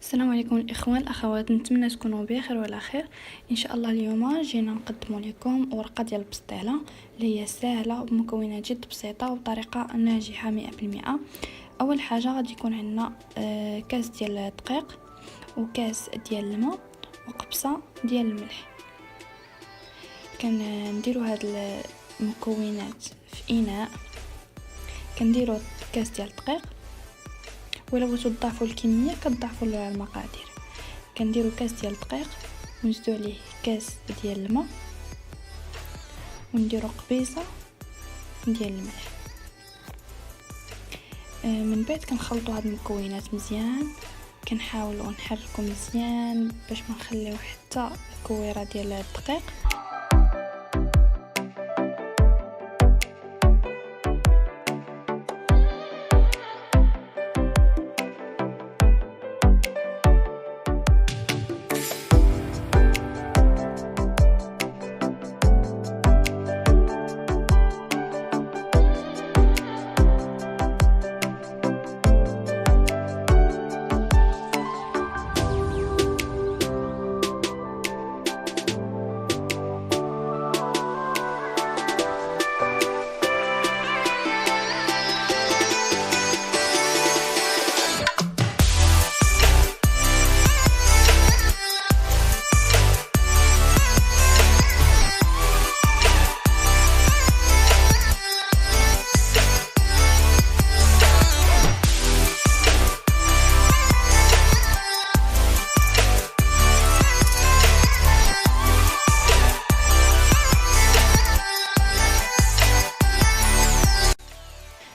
السلام عليكم الاخوان الاخوات، نتمنى تكونوا بخير وعلى خير ان شاء الله. اليوم جينا نقدم لكم ورقه ديال البسطيله اللي هي سهله وبمكونات جد بسيطه وبطريقه ناجحه 100%. اول حاجه غادي يكون عندنا كاس ديال الدقيق وكاس ديال الماء وقبصه ديال الملح. كنديروا هاد المكونات في اناء، كنديروا كاس ديال الدقيق، ولا بغيتو تضاعفوا الكميه كتضاعفوا المقادير. كنديروا كاس ديال الدقيق ونزيدو عليه كاس ديال الماء ونديروا قبيصه ديال الملح. من بعد كنخلطوا هاد المكونات مزيان، كنحاولوا نحركوا مزيان باش ما نخليو حتى الكويره ديال الدقيق.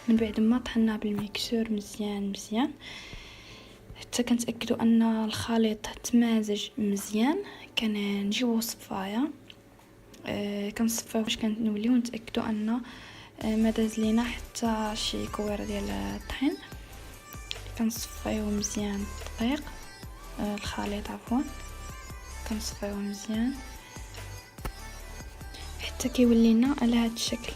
من بعد ما طحنا بالميكسور مزيان حتى كنتاكدوا ان الخليط تمازج مزيان، كنجيبوا صفايه كنصفيو باش كنوليو نتاكدوا ان ما داز لينا حتى شي كويره ديال الطحين. كنصفيو مزيان الدقيق الخليط كنصفيوه مزيان حتى كيولي لنا على هذا الشكل.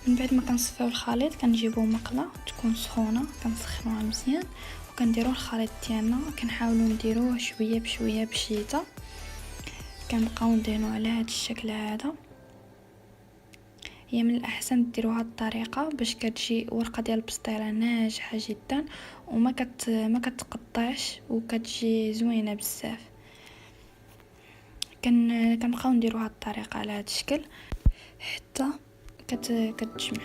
من بعد ما كنصفيو الخليط كنجيبو مقله تكون سخونه، كنسخنوها مزيان وكنديروا الخليط ديالنا. كنحاولوا نديروه شويه بشويه بشيطه، كنبقاو ندهنوا على هذا الشكل هذا. هي من الاحسن ديروا هذه الطريقه باش كتجي ورقه ديال البسطيله ناجحه جدا وما كتقطعش وكتجي زوينه بزاف. كنبقاو نديروا هذه الطريقه على هذا الشكل حتى كتجمع.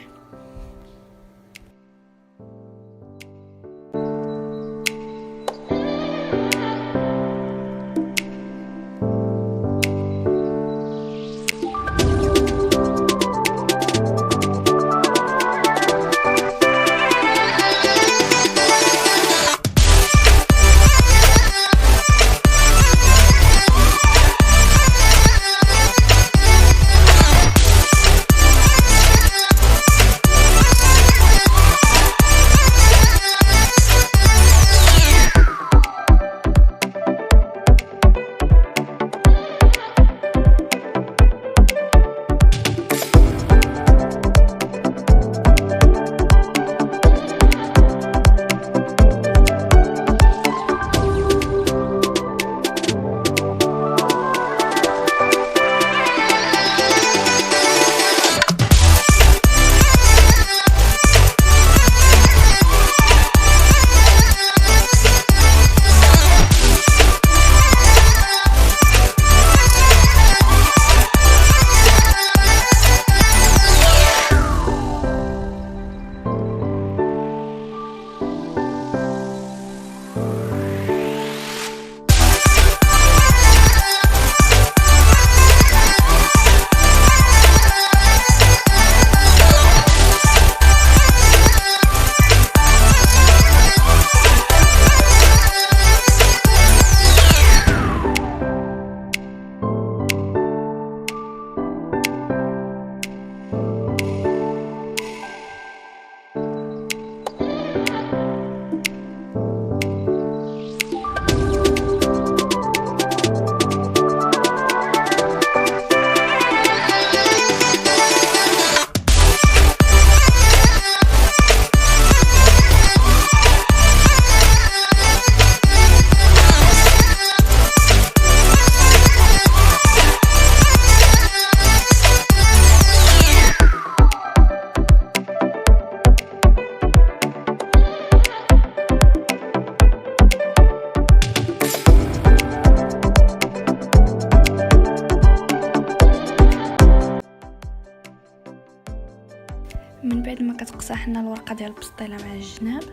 بعد ما كتقصح لنا الورقه ديال البسطيله مع الجناب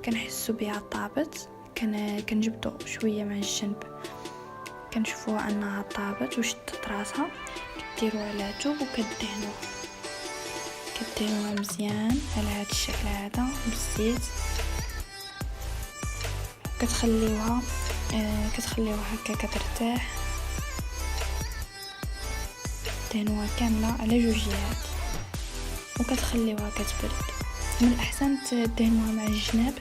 كنحسوا بها طابت، كنجبدوا شويه مع الجنب كنشوفوها انها طابت وشدت راسها. كديروا على توب كديروها مزيان على هذا الشكل هذا بالزيت، كتخليوها هكا كترتاح. دهنوها كامله على جوج جهات وكتخليوها كتبرد. من الاحسن تدهنوها مع الجناب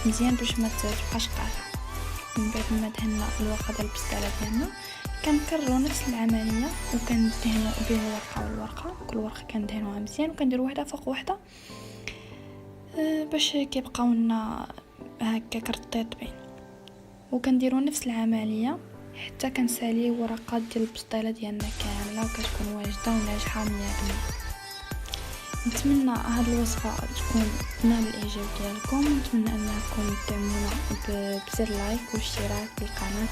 مزيان باش ما تبقاش قاصحه. من بعد ما دهنا الورقه ديال البسطيله ديالنا كنكرروا نفس العمليه وكندهنوا به الورقه كل ورقه كندهنوها مزيان وكنديروا وحده فوق وحده باش كيبقاو لنا هكا كرطيطين. وكنديروا نفس العمليه حتى كنساليو ورقات ديال البسطيله ديالنا كامله وكتكون واجده وناجحه 100%. نتمنى هذه الوصفه تكون نال الاعجاب ديالكم، ونتمنى انكم تدعمونا بزر لايك واشتراك بالقناه.